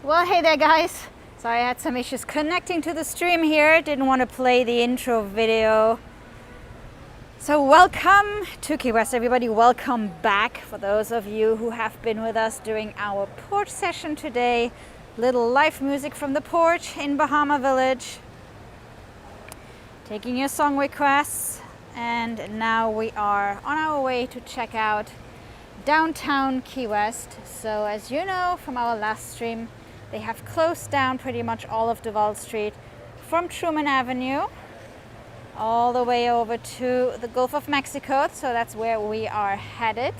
Well, hey there guys. Sorry, I had some issues connecting to the stream here. Didn't want to play the intro video. So welcome to Key West, everybody. Welcome back for those of you who have been with us during our porch session today. Little live music from the porch in Bahama Village. Taking your song requests. And now we are on our way to check out downtown Key West. So as you know from our last stream, they have closed down pretty much all of Duval Street from Truman Avenue all the way over to the Gulf of Mexico. So that's where we are headed.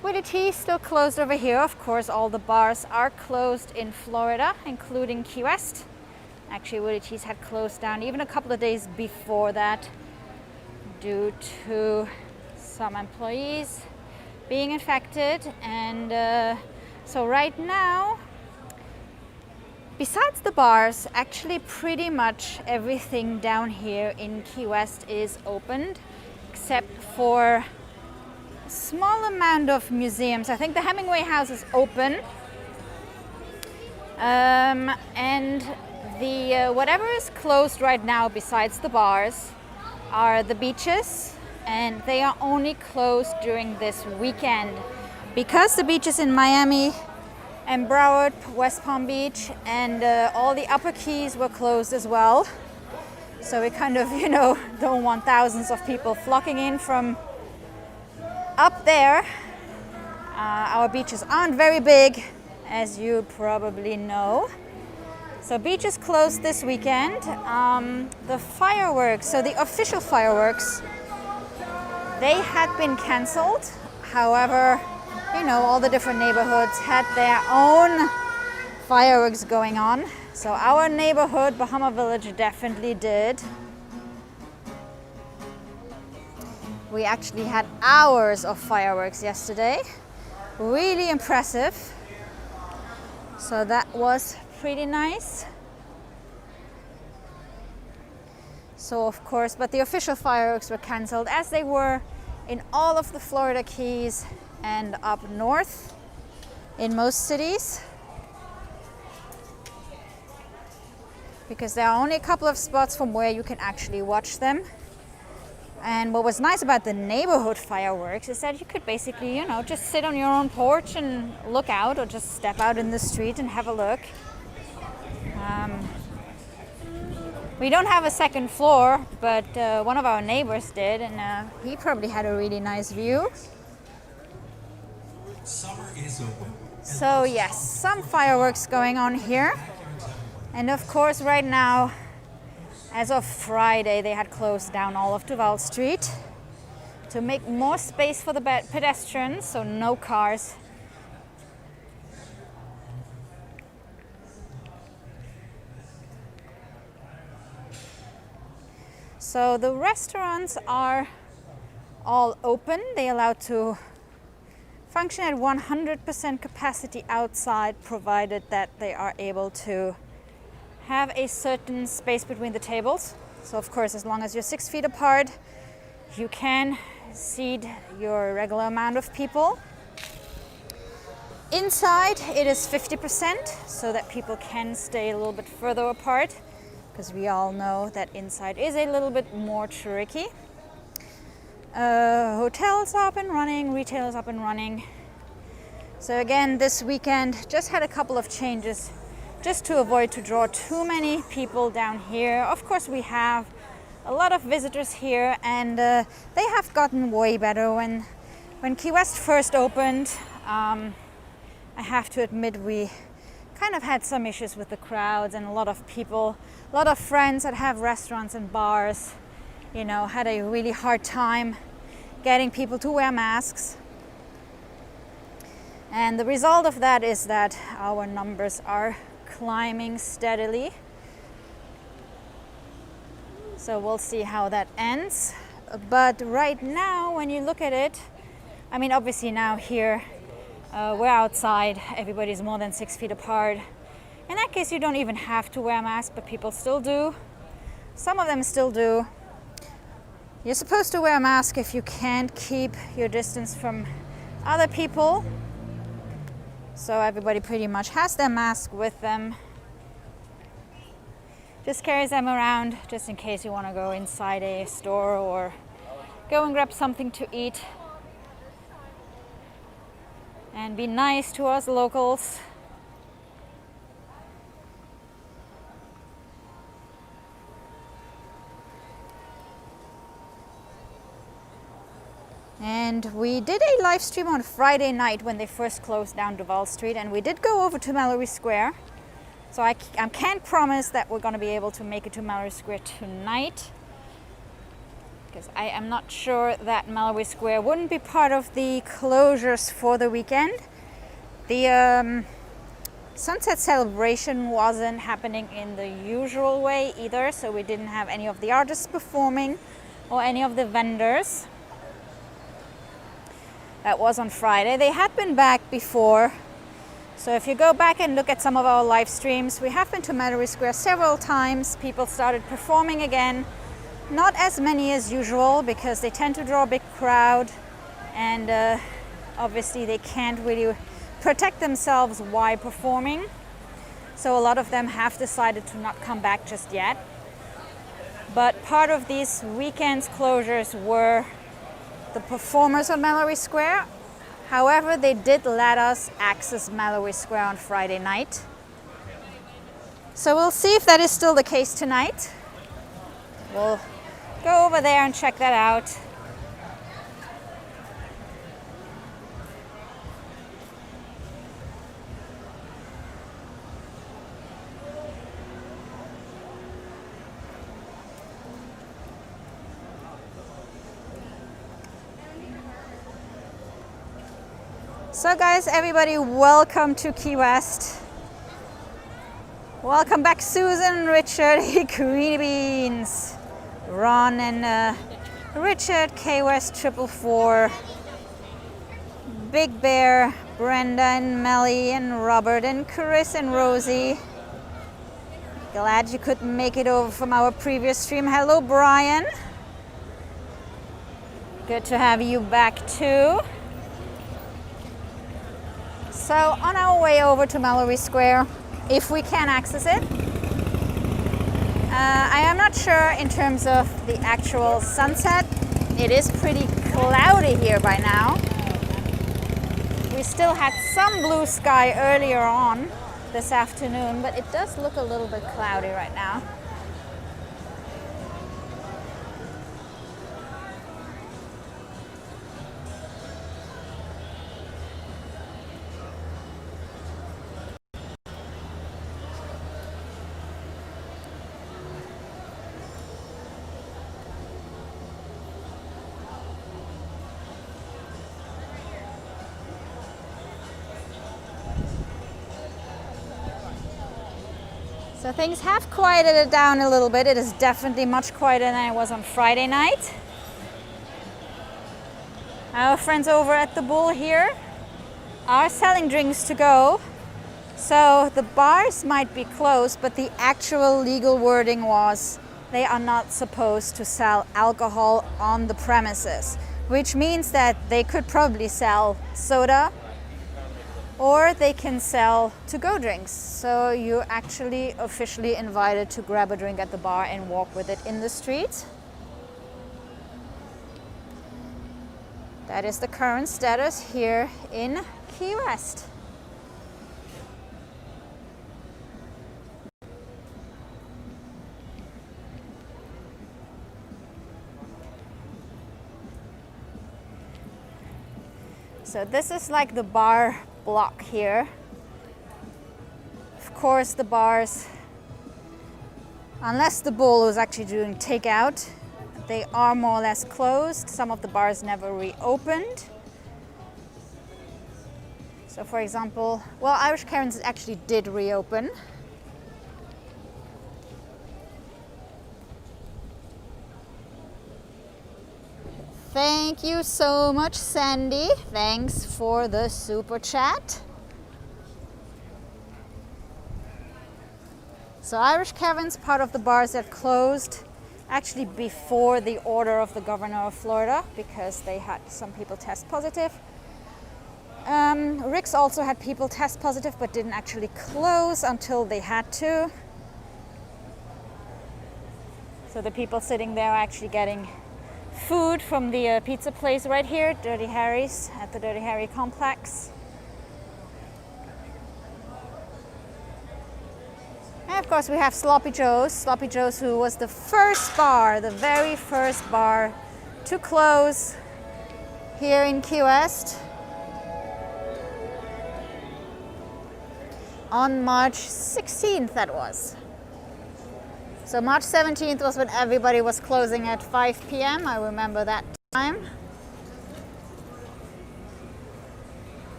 Willie T still closed over here. Of course, all the bars are closed in Florida, including Key West. Actually, Willie T's had closed down even a couple of days before that due to some employees being infected. And so right now, besides the bars, actually pretty much everything down here in Key West is opened, except for a small amount of museums. I think the Hemingway House is open. And the whatever is closed right now besides the bars are the beaches, and they are only closed during this weekend because the beaches in Miami and Broward, West Palm Beach, and all the upper keys were closed as well. So we kind of, don't want thousands of people flocking in from up there. Our beaches aren't very big, as you probably know. So beaches closed this weekend. The fireworks, so the official fireworks, they had been canceled. However, all the different neighborhoods had their own fireworks going on. So our neighborhood, Bahama Village, definitely did. We actually had hours of fireworks yesterday. Really impressive. So that was pretty nice. So of course, but the official fireworks were canceled, as they were in all of the Florida Keys and up north in most cities, because there are only a couple of spots from where you can actually watch them. And what was nice about the neighborhood fireworks is that you could basically, just sit on your own porch and look out, or just step out in the street and have a look. We don't have a second floor, but one of our neighbors did, and he probably had a really nice view. Summer is open. So yes, some fireworks going on here. And of course right now, as of Friday, they had closed down all of Duval Street to make more space for the pedestrians, so no cars. So the restaurants are all open. They are allowed to function at 100% capacity outside, provided that they are able to have a certain space between the tables. So of course, as long as you're 6 feet apart, you can seat your regular amount of people. Inside, it is 50%, so that people can stay a little bit further apart, because we all know that inside is a little bit more tricky. Hotels are up and running, retail is up and running. So again, this weekend just had a couple of changes just to avoid to draw too many people down here. Of course, we have a lot of visitors here, and they have gotten way better. When Key West first opened, I have to admit we kind of had some issues with the crowds, and a lot of people, a lot of friends that have restaurants and bars, had a really hard time getting people to wear masks. And the result of that is that our numbers are climbing steadily. So we'll see how that ends. But right now, when you look at it, obviously now here, we're outside, everybody's more than 6 feet apart. In that case, you don't even have to wear a mask, but people still do. Some of them still do. You're supposed to wear a mask if you can't keep your distance from other people. So everybody pretty much has their mask with them. Just carries them around just in case you want to go inside a store or go and grab something to eat. And be nice to us locals. And we did a live stream on Friday night when they first closed down Duval Street, and we did go over to Mallory Square. So I can't promise that we're going to be able to make it to Mallory Square tonight, because I am not sure that Mallory Square wouldn't be part of the closures for the weekend. The sunset celebration wasn't happening in the usual way either, so we didn't have any of the artists performing or any of the vendors. That was on Friday. They had been back before. So if you go back and look at some of our live streams, we have been to Mallory Square several times. People started performing again. Not as many as usual because they tend to draw a big crowd, and obviously they can't really protect themselves while performing. So a lot of them have decided to not come back just yet. But part of these weekend's closures were the performers on Mallory Square. However, they did let us access Mallory Square on Friday night. So we'll see if that is still the case tonight. We'll go over there and check that out. So guys, everybody, welcome to Key West. Welcome back Susan, Richard, Greeny Beans, Ron and Richard, Key West 444, Big Bear, Brenda and Melly and Robert and Chris and Rosie. Glad you could make it over from our previous stream. Hello Brian. Good to have you back too. So on our way over to Mallory Square, if we can access it, I am not sure in terms of the actual sunset. It is pretty cloudy here by now. We still had some blue sky earlier on this afternoon, but it does look a little bit cloudy right now. So things have quieted it down a little bit. It is definitely much quieter than it was on Friday night. Our friends over at the Bull here are selling drinks to go. So the bars might be closed, but the actual legal wording was they are not supposed to sell alcohol on the premises, which means that they could probably sell soda, or they can sell to-go drinks. So you're actually officially invited to grab a drink at the bar and walk with it in the street. That is the current status here in Key West. So this is like the bar block here. Of course, the bars, unless the Bull is actually doing takeout, they are more or less closed. Some of the bars never reopened. So for example, well, Irish Karen's actually did reopen. Thank you so much, Sandy. Thanks for the super chat. So Irish Kevin's part of the bars that closed actually before the order of the governor of Florida, because they had some people test positive. Rick's also had people test positive but didn't actually close until they had to. So the people sitting there are actually getting food from the pizza place right here, Dirty Harry's, at the Dirty Harry complex. And of course we have Sloppy Joe's, who was the first bar, the very first bar to close here in Key West on March 16th, that was. So March 17th was when everybody was closing at 5 p.m. I remember that time.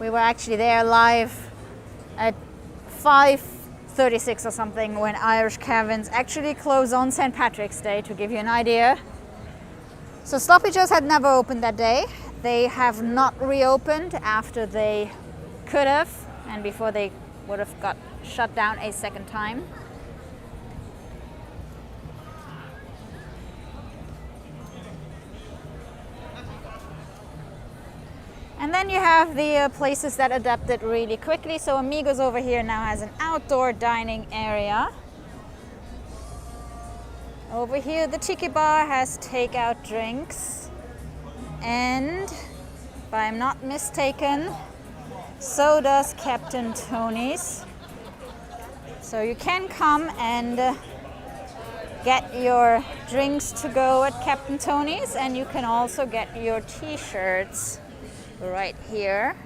We were actually there live at 5:36 or something when Irish Caverns actually close on St. Patrick's Day, to give you an idea. So Sloppy Joe's had never opened that day. They have not reopened after they could have and before they would have got shut down a second time. And then you have the places that adapted really quickly. So Amigos over here now has an outdoor dining area. Over here the Tiki Bar has takeout drinks. And if I'm not mistaken, so does Captain Tony's. So you can come and get your drinks to go at Captain Tony's, and you can also get your t-shirts right here.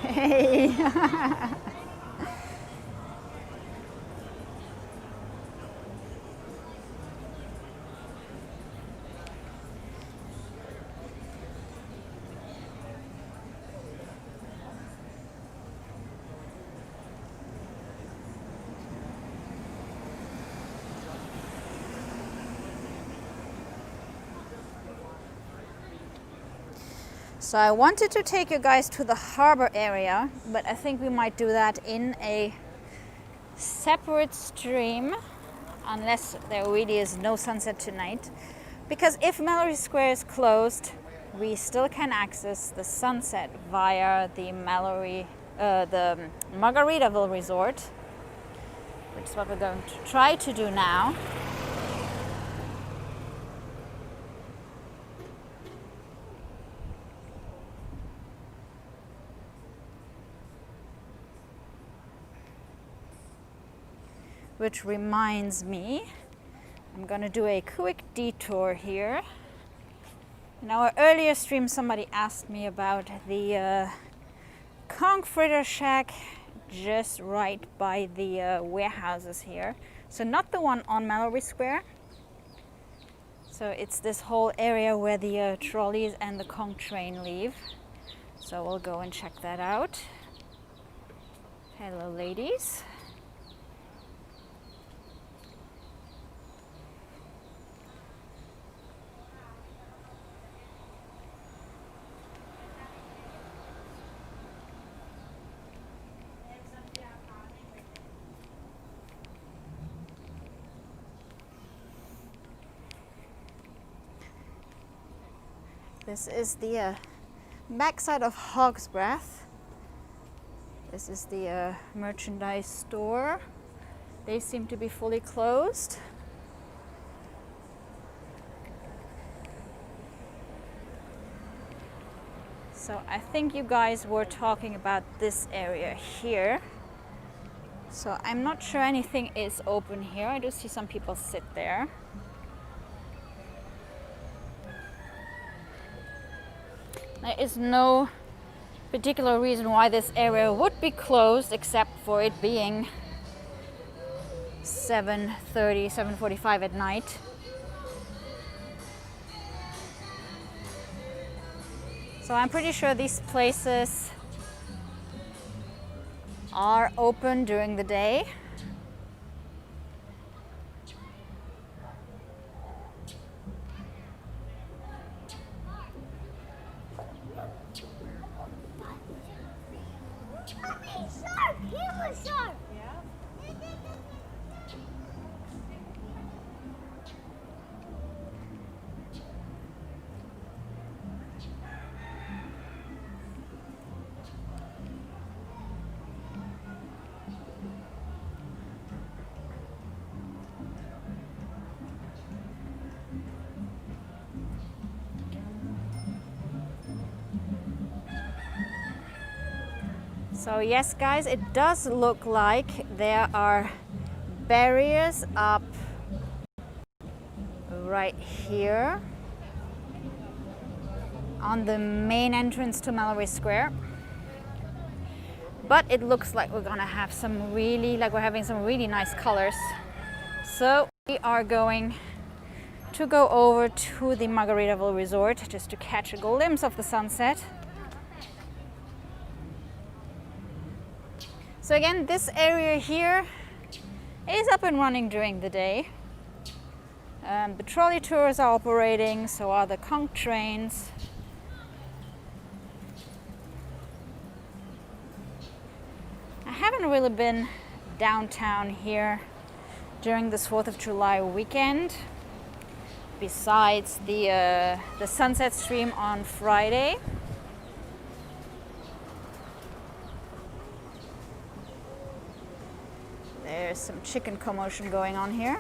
Hey. So I wanted to take you guys to the harbor area, but I think we might do that in a separate stream, unless there really is no sunset tonight. Because if Mallory Square is closed, we still can access the sunset via the the Margaritaville Resort, which is what we're going to try to do now. Which reminds me, I'm gonna do a quick detour here. In our earlier stream, somebody asked me about the conch fritter shack just right by the warehouses here. So not the one on Mallory Square. So it's this whole area where the trolleys and the conch train leave. So we'll go and check that out. Hello, ladies. This is the backside of Hog's Breath. This is the merchandise store. They seem to be fully closed. So I think you guys were talking about this area here. So I'm not sure anything is open here. I do see some people sit there. There is no particular reason why this area would be closed except for it being 7:30, 7:45 at night. So I'm pretty sure these places are open during the day. So yes, guys, it does look like there are barriers up right here on the main entrance to Mallory Square. But it looks like we're gonna have some really, we're having some really nice colors. So we are going to go over to the Margaritaville Resort just to catch a glimpse of the sunset. So again, this area here is up and running during the day. The trolley tours are operating, so are the conch trains. I haven't really been downtown here during this 4th of July weekend, besides the Sunset Stream on Friday. There's some chicken commotion going on here.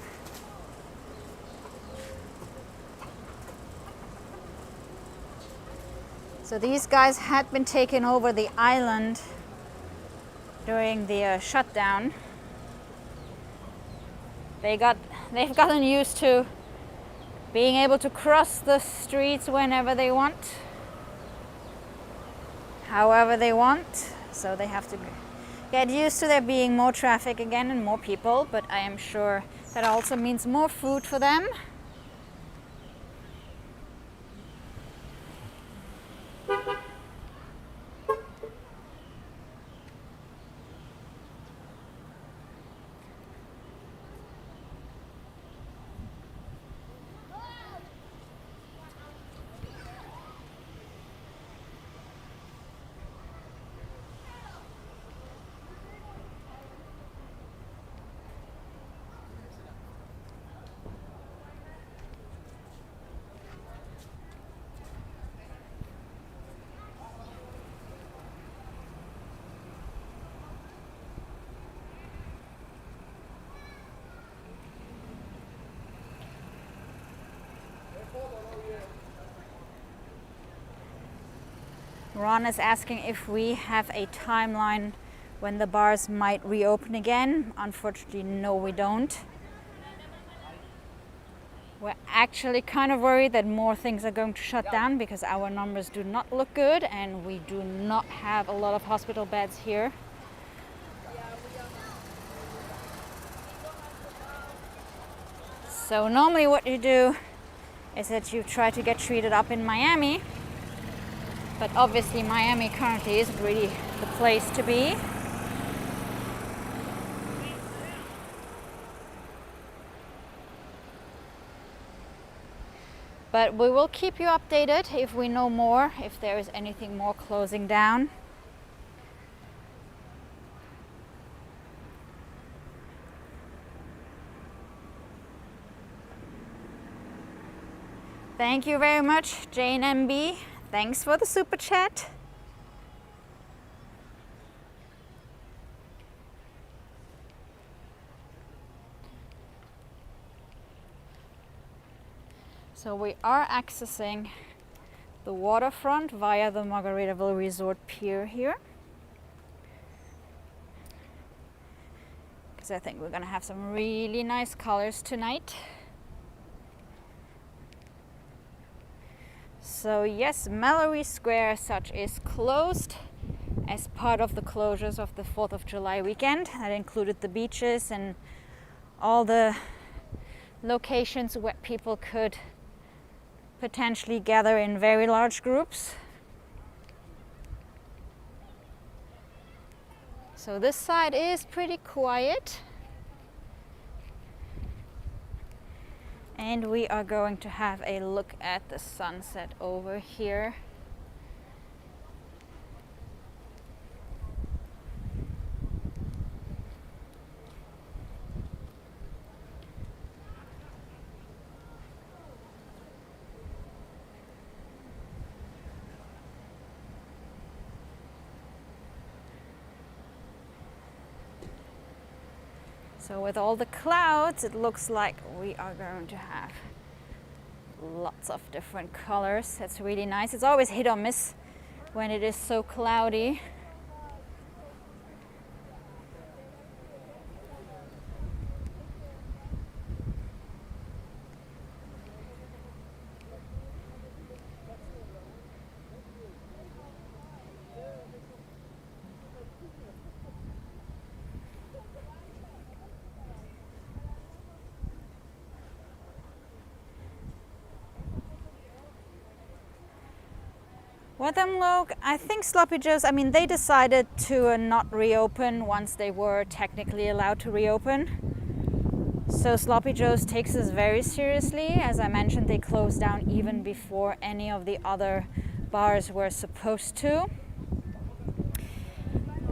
So these guys had been taking over the island during the shutdown. They've gotten used to being able to cross the streets whenever they want, however they want. So they have to get used to there being more traffic again and more people, but I am sure that also means more food for them. Ron is asking if we have a timeline when the bars might reopen again. Unfortunately, no, we don't. We're actually kind of worried that more things are going to shut down because our numbers do not look good and we do not have a lot of hospital beds here. So normally what you do is that you try to get treated up in Miami. But obviously Miami currently isn't really the place to be. But we will keep you updated if we know more, if there is anything more closing down. Thank you very much, Jane MB. Thanks for the super chat. So we are accessing the waterfront via the Margaritaville Resort Pier here. Because I think we're gonna have some really nice colors tonight. So yes, Mallory Square as such is closed as part of the closures of the 4th of July weekend. That included the beaches and all the locations where people could potentially gather in very large groups. So this side is pretty quiet. And we are going to have a look at the sunset over here. So with all the clouds, it looks like we are going to have lots of different colors. That's really nice. It's always hit or miss when it is so cloudy. Waterfront, I think Sloppy Joe's, I mean, they decided to not reopen once they were technically allowed to reopen. So Sloppy Joe's takes this very seriously. As I mentioned, they closed down even before any of the other bars were supposed to.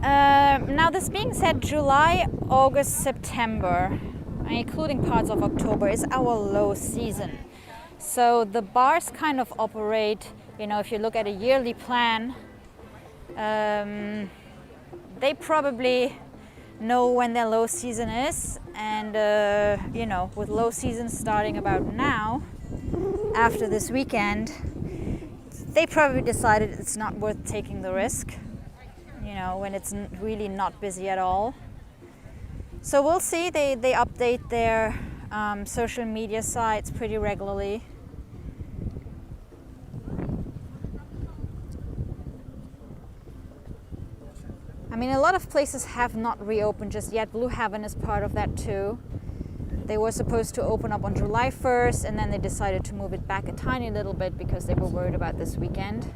Now, this being said, July, August, September, including parts of October, is our low season. So the bars kind of operate, you know, if you look at a yearly plan, they probably know when their low season is. And, you know, with low season starting about now, after this weekend, they probably decided it's not worth taking the risk, you know, when it's really not busy at all. So we'll see. They update their social media sites pretty regularly. I mean, a lot of places have not reopened just yet. Blue Heaven is part of that too. They were supposed to open up on July 1st, and then they decided to move it back a tiny little bit because they were worried about this weekend.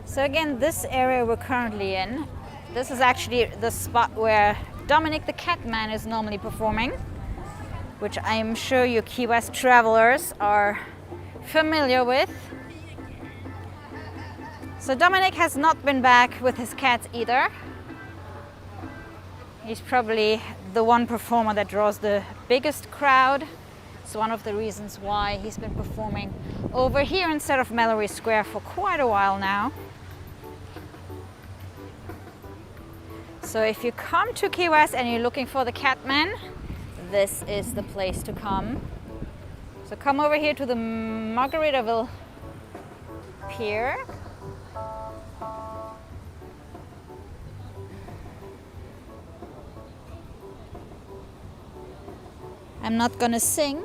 So again, this area we're currently in, this is actually the spot where Dominic the Catman is normally performing, which I am sure you Key West travelers are familiar with. So Dominic has not been back with his cats either. He's probably the one performer that draws the biggest crowd. It's one of the reasons why he's been performing over here instead of Mallory Square for quite a while now. So if you come to Key West and you're looking for the Catman, this is the place to come. So come over here to the Margaritaville Pier. I'm not gonna sing.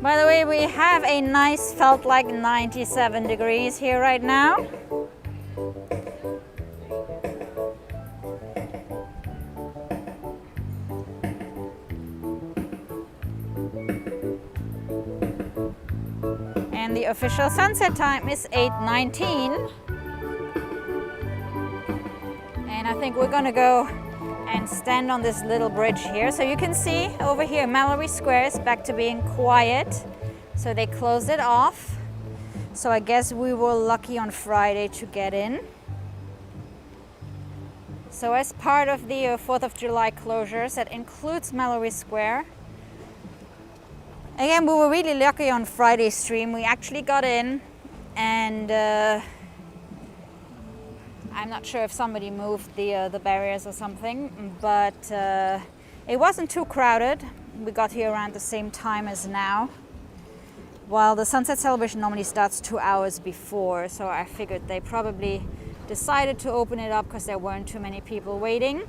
By the way, we have a nice, felt like 97 degrees here right now. And the official sunset time is 8:19. And I think we're gonna go and stand on this little bridge here. So you can see over here, Mallory Square is back to being quiet. So they closed it off. So I guess we were lucky on Friday to get in. So as part of the 4th of July closures, that includes Mallory Square. Again, we were really lucky on Friday's stream. We actually got in, and I'm not sure if somebody moved the barriers or something, but it wasn't too crowded. We got here around the same time as now. While the sunset celebration normally starts 2 hours before, so I figured they probably decided to open it up because there weren't too many people waiting.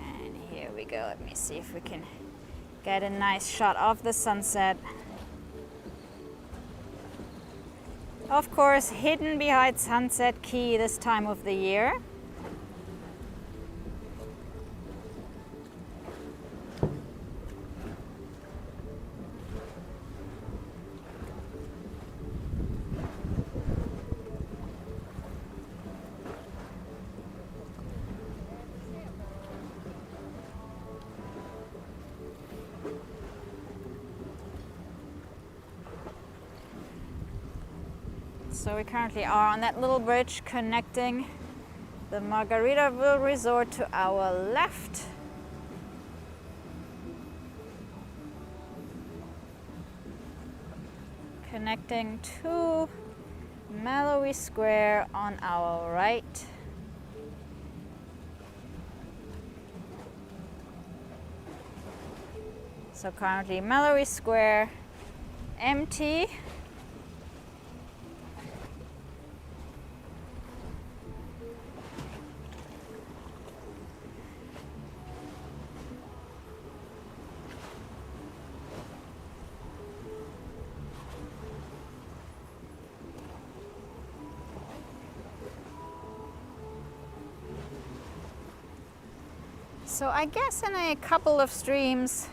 And here we go. Let me see if we can get a nice shot of the sunset. Of course, hidden behind Sunset Key this time of the year. So we currently are on that little bridge connecting the Margaritaville Resort to our left. Connecting to Mallory Square on our right. So currently Mallory Square empty. So I guess in a couple of streams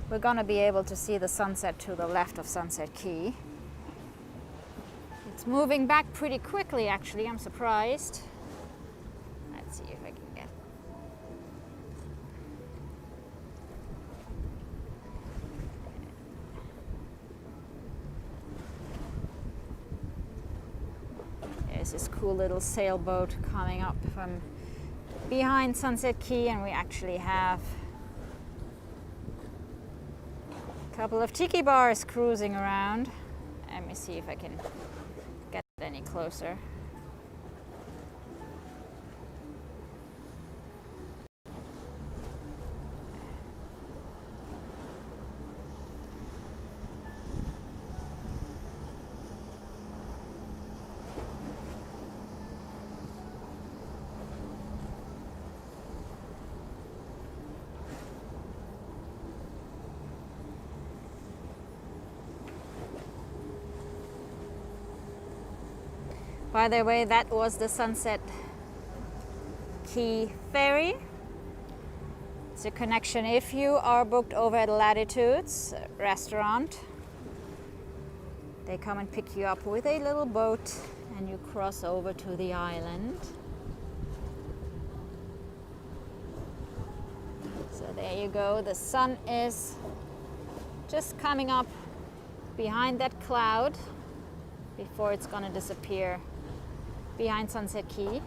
we're gonna be able to see the sunset to the left of Sunset Key. It's moving back pretty quickly actually, I'm surprised. Let's see if I can get... There's this cool little sailboat coming up from behind Sunset Key, and we actually have a couple of tiki bars cruising around. Let me see if I can get any closer. By the way, that was the Sunset Key ferry. It's a connection if you are booked over at Latitudes restaurant. They come and pick you up with a little boat and you cross over to the island. So there you go. The sun is just coming up behind that cloud before it's gonna disappear behind Sunset Key.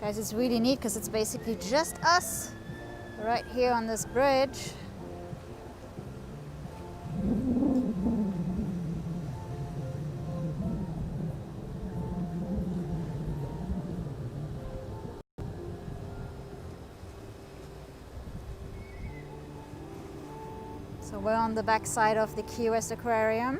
Guys, it's really neat because it's basically just us right here on this bridge. So we're on the back side of the Key West Aquarium.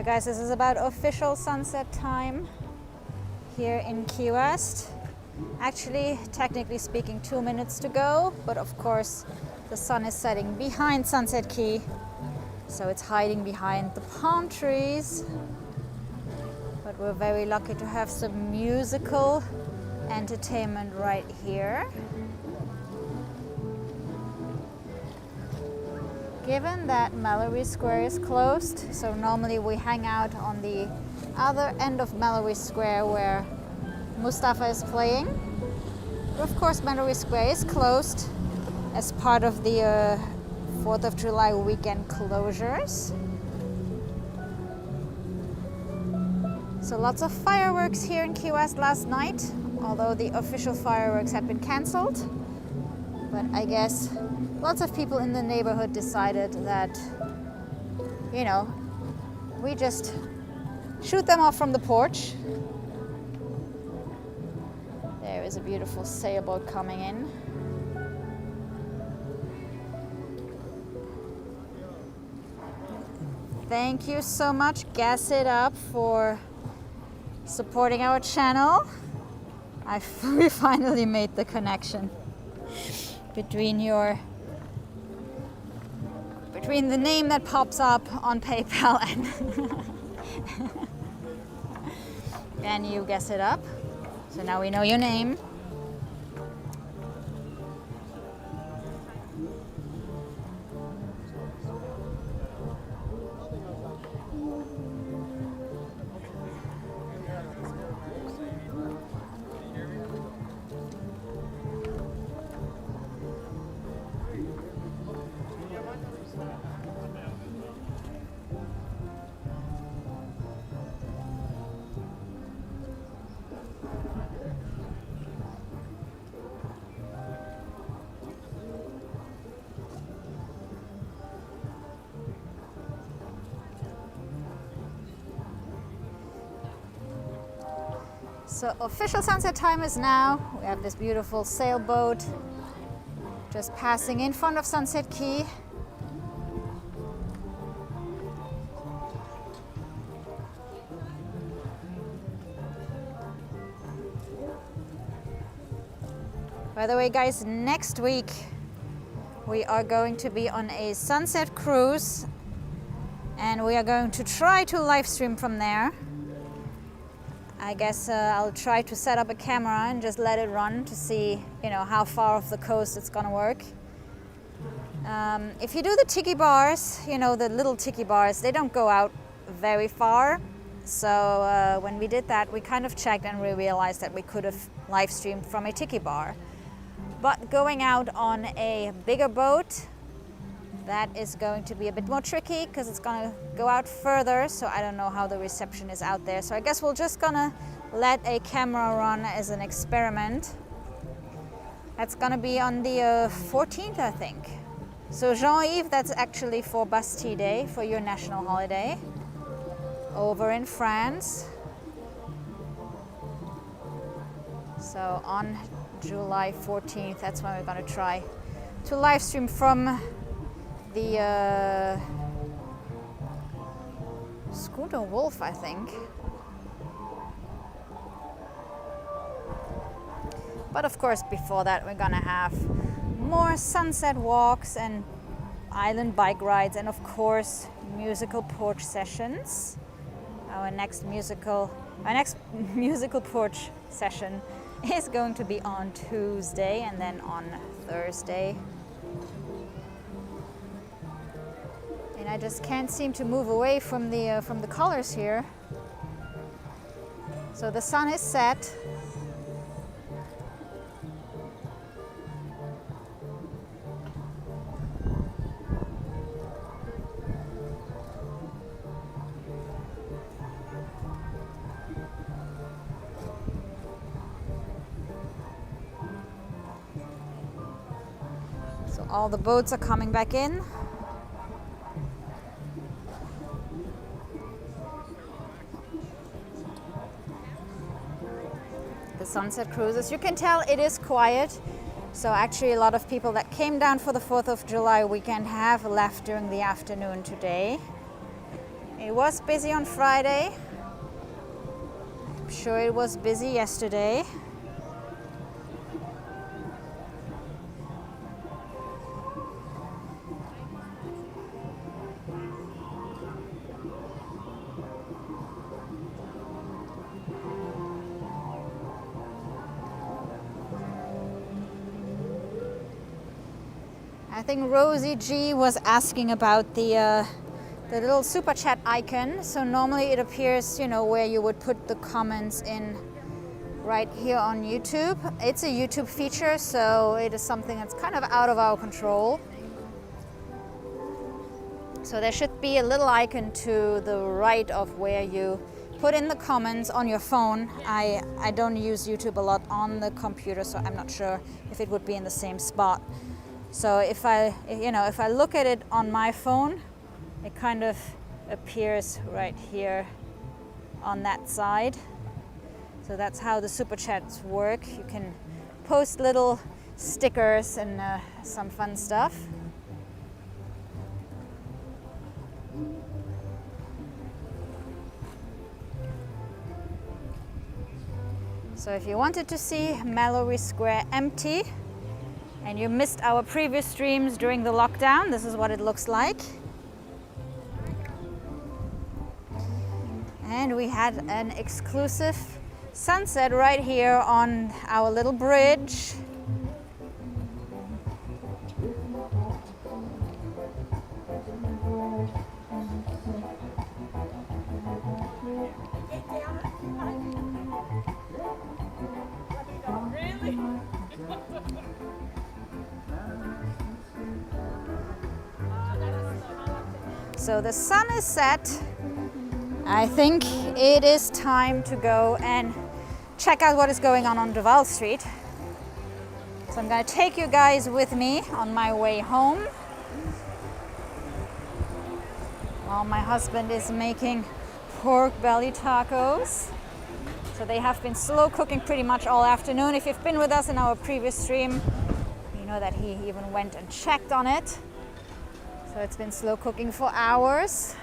So guys, this is about official sunset time here in Key West. Actually, technically speaking, 2 minutes to go, but of course the sun is setting behind Sunset Key, so it's hiding behind the palm trees. But we're very lucky to have some musical entertainment right here. Given that Mallory Square is closed, so normally we hang out on the other end of Mallory Square where Mustafa is playing. But of course, Mallory Square is closed as part of the 4th of July weekend closures. So lots of fireworks here in Key West last night, although the official fireworks had been cancelled. But I guess lots of people in the neighborhood decided that, you know, we just shoot them off from the porch. There is a beautiful sailboat coming in. Thank you so much, Gas It Up, for supporting our channel. We finally made the connection between the name that pops up on PayPal and you Guess It Up. So now we know your name. So official sunset time is now. We have this beautiful sailboat just passing in front of Sunset Key. By the way, guys, next week we are going to be on a sunset cruise and we are going to try to live stream from there. I guess I'll try to set up a camera and just let it run to see, you know, how far off the coast it's gonna work. If you do the tiki bars, you know, the little tiki bars, they don't go out very far. So when we did that, we kind of checked and we realized that we could have live streamed from a tiki bar. But going out on a bigger boat, that is going to be a bit more tricky because it's gonna go out further, so I don't know how the reception is out there. So I guess we're just gonna let a camera run as an experiment. That's gonna be on the 14th, I think. So Jean-Yves, that's actually for Bastille Day, for your national holiday, over in France. So on July 14th, that's when we're gonna try to live stream from the Scooter Wolf, I think. But of course, before that, we're gonna have more sunset walks and island bike rides, and of course, musical porch sessions. Our next musical porch session is going to be on Tuesday and then on Thursday. And I just can't seem to move away from the colors here. So the sun is set. So all the boats are coming back in. The sunset cruises. You can tell it is quiet. So actually a lot of people that came down for the 4th of July weekend have left during the afternoon today. It was busy on Friday. I'm sure it was busy yesterday. I think Rosie G was asking about the little super chat icon. So normally it appears, you know, where you would put the comments in right here on YouTube. It's a YouTube feature, so it is something that's kind of out of our control. So there should be a little icon to the right of where you put in the comments on your phone. I don't use YouTube a lot on the computer, so I'm not sure if it would be in the same spot. So if I look at it on my phone, it kind of appears right here on that side. So that's how the super chats work. You can post little stickers and some fun stuff. So if you wanted to see Mallory Square empty and you missed our previous streams during the lockdown, this is what it looks like. And we had an exclusive sunset right here on our little bridge. So the sun is set. I think it is time to go and check out what is going on Duval Street. So I'm going to take you guys with me on my way home while my husband is making pork belly tacos. So they have been slow cooking pretty much all afternoon. If you've been with us in our previous stream, you know that he even went and checked on it. So it's been slow cooking for hours.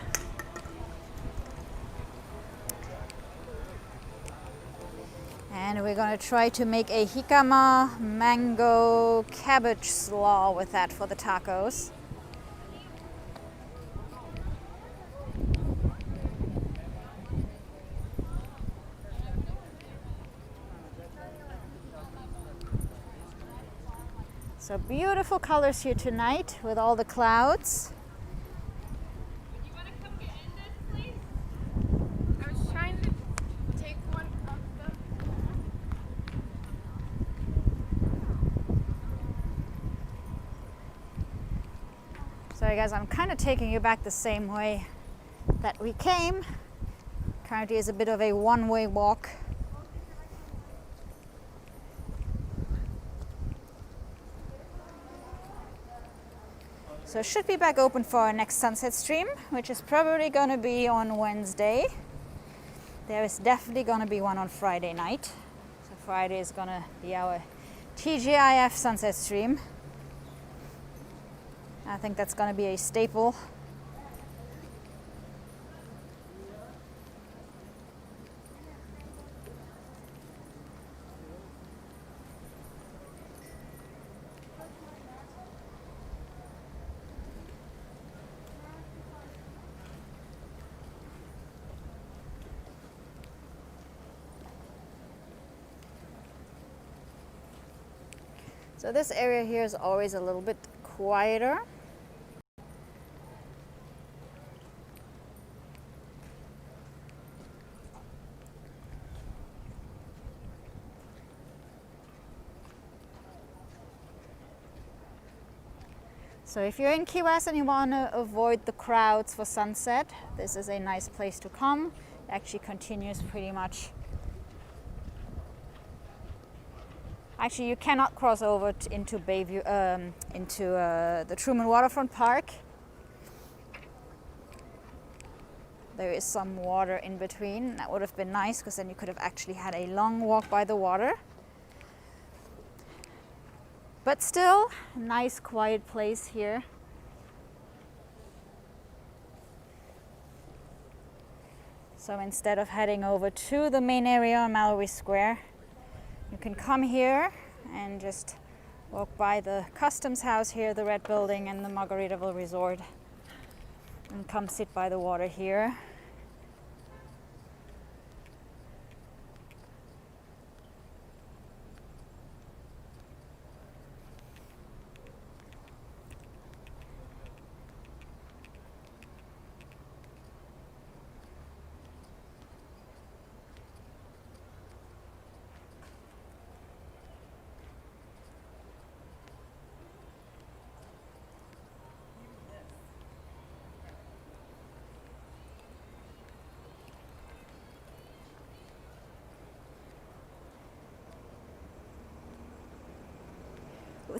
And we're going to try to make a jicama mango cabbage slaw with that for the tacos. So beautiful colors here tonight with all the clouds. Do you want to come get in this, please? I was trying to take one of the... Sorry guys, I'm kind of taking you back the same way that we came. Currently is a bit of a one-way walk. So should be back open for our next sunset stream, which is probably going to be on Wednesday. There is definitely going to be one on Friday night. So Friday is going to be our TGIF sunset stream. I think that's going to be a staple. So this area here is always a little bit quieter. So if you're in Key West and you want to avoid the crowds for sunset, this is a nice place to come. It actually continues pretty much. Actually, you cannot cross over into Bayview, the Truman Waterfront Park. There is some water in between. That would have been nice because then you could have actually had a long walk by the water. But still, a nice quiet place here. So instead of heading over to the main area on Mallory Square, you can come here and just walk by the customs house here, the red building, and the Margaritaville Resort, and come sit by the water here.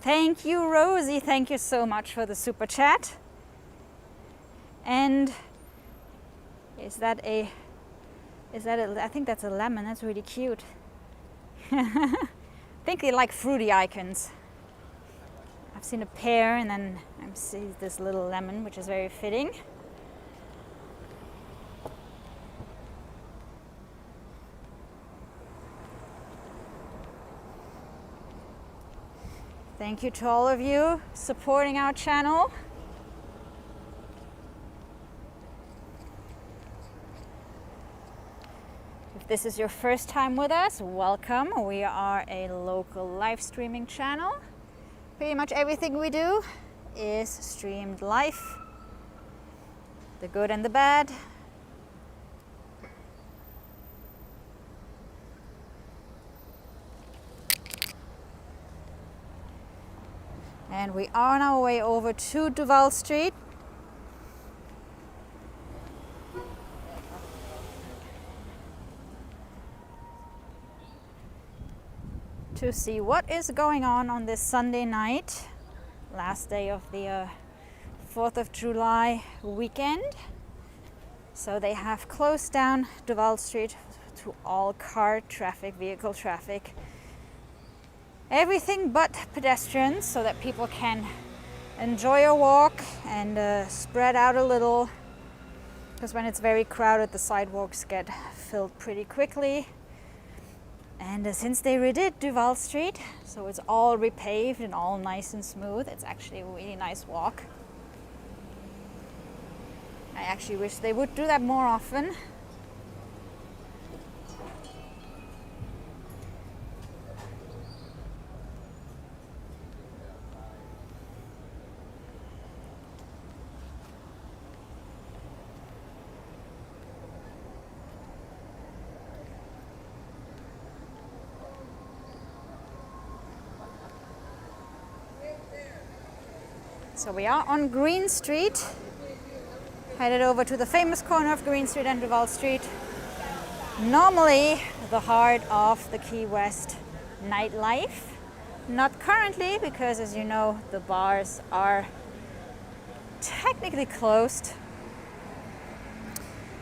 Thank you, Rosie. Thank you so much for the super chat. And I think that's a lemon. That's really cute. I think they like fruity icons. I've seen a pear, and then I see this little lemon, which is very fitting. Thank you to all of you supporting our channel. If this is your first time with us, welcome. We are a local live streaming channel. Pretty much everything we do is streamed live. The good and the bad. And we are on our way over to Duval Street. To see what is going on this Sunday night, last day of the 4th of July weekend. So they have closed down Duval Street to all car traffic, vehicle traffic. Everything but pedestrians, so that people can enjoy a walk and spread out a little, because when it's very crowded the sidewalks get filled pretty quickly. And since they redid Duval Street, so it's all repaved and all nice and smooth, it's actually a really nice walk. I actually wish they would do that more often. So we are on Green Street, headed over to the famous corner of Green Street and Duval Street. Normally the heart of the Key West nightlife. Not currently, because as you know, the bars are technically closed.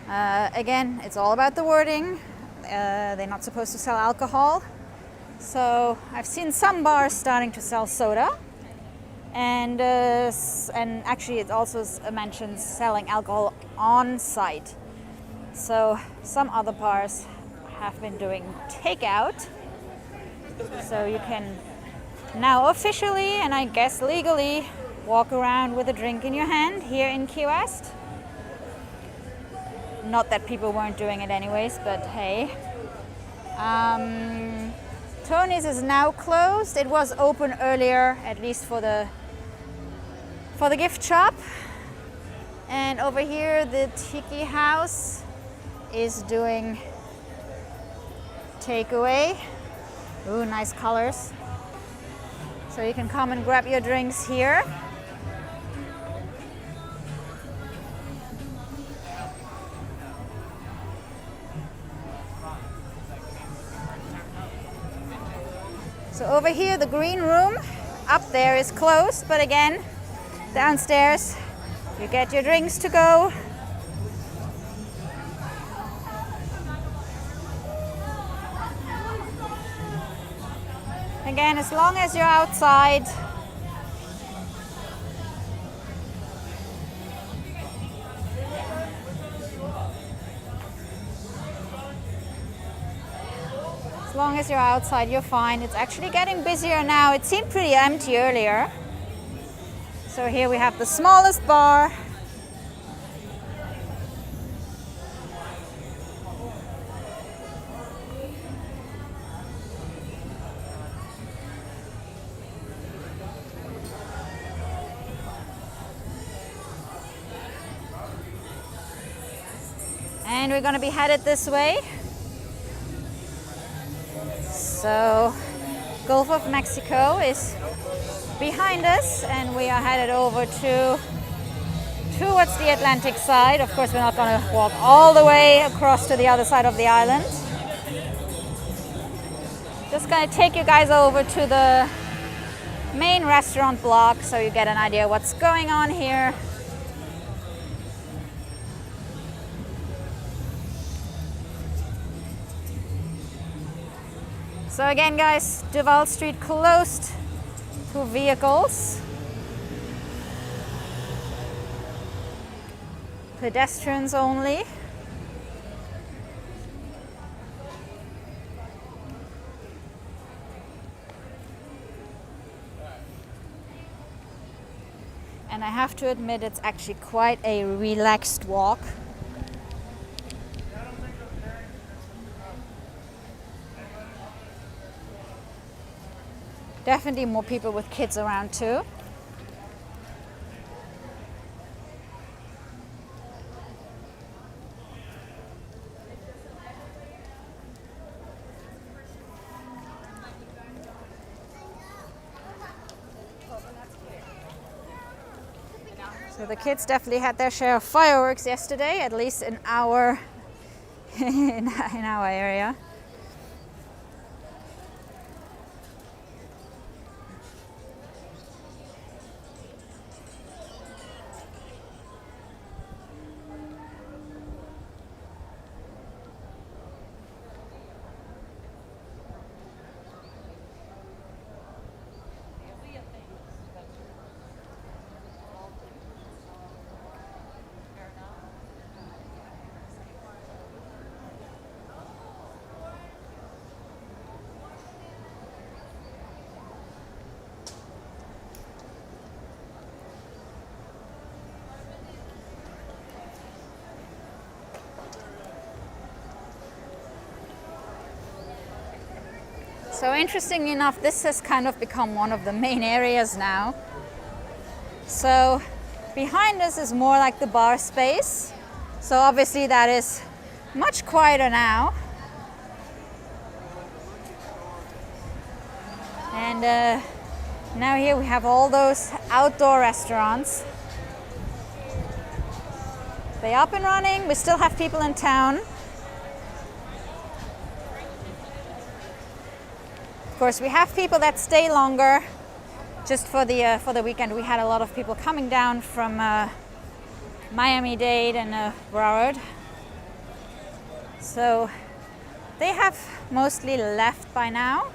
Again, it's all about the wording. They're not supposed to sell alcohol. So I've seen some bars starting to sell soda. And actually it also mentions selling alcohol on site. So some other bars have been doing takeout. So you can now officially, and I guess legally, walk around with a drink in your hand here in Key West. Not that people weren't doing it anyways, but hey. Tony's is now closed. It was open earlier, at least for the gift shop. And over here the Tiki House is doing takeaway. Ooh, nice colors. So you can come and grab your drinks here. So over here, the green room up there is closed, but again, downstairs, you get your drinks to go. Again, as long as you're outside, As long as you're outside, you're fine. It's actually getting busier now. It seemed pretty empty earlier. So here we have the smallest bar. And we're going to be headed this way. So Gulf of Mexico is behind us and we are headed over towards the Atlantic side. Of course, we're not going to walk all the way across to the other side of the island. Just going to take you guys over to the main restaurant block so you get an idea what's going on here. So again, guys, Duval Street closed to vehicles. Pedestrians only. And I have to admit, it's actually quite a relaxed walk. Definitely more people with kids around too. So the kids definitely had their share of fireworks yesterday, at least in our in our area. So interesting enough, this has kind of become one of the main areas now. So behind us is more like the bar space. So obviously that is much quieter now. And now here we have all those outdoor restaurants. They're up and running. We still have people in town. Of course, we have people that stay longer just for the weekend. We had a lot of people coming down from Miami-Dade and Broward. So they have mostly left by now.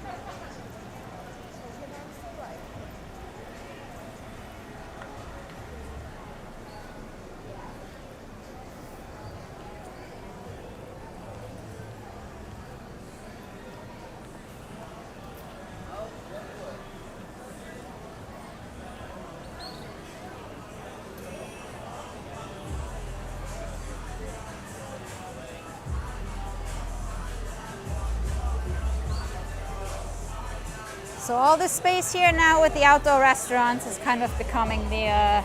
So all this space here now with the outdoor restaurants is kind of becoming the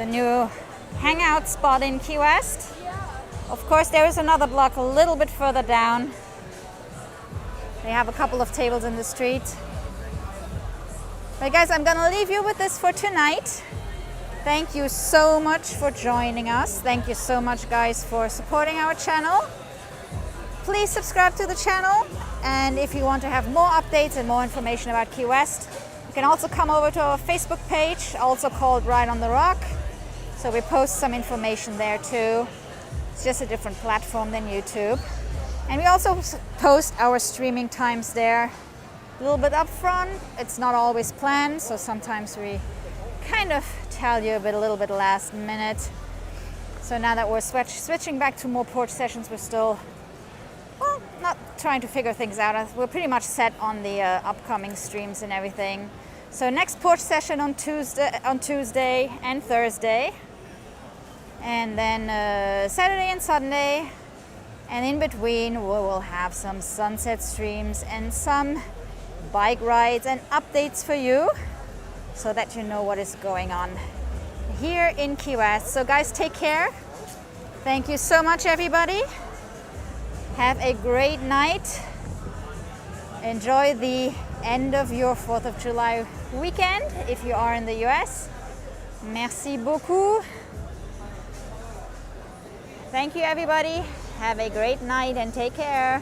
new hangout spot in Key West. Of course, there is another block a little bit further down. They have a couple of tables in the street. But guys, I'm gonna leave you with this for tonight. Thank you so much for joining us. Thank you so much, guys, for supporting our channel. Please subscribe to the channel. And if you want to have more updates and more information about Key West, you can also come over to our Facebook page, also called Right on the Rock. So we post some information there too. It's just a different platform than YouTube. And we also post our streaming times there. A little bit upfront. It's not always planned, so sometimes we kind of tell you a little bit last minute. So now that we're switching back to more porch sessions, we're still, well, not trying to figure things out. We're pretty much set on the upcoming streams and everything. So next porch session on Tuesday and Thursday, and then Saturday and Sunday, and in between we will have some sunset streams and some bike rides and updates for you, so that you know what is going on here in Key West. So guys, take care. Thank you so much, everybody. Have a great night. Enjoy the end of your 4th of July weekend if you are in the US. Merci beaucoup. Thank you, everybody. Have a great night and take care.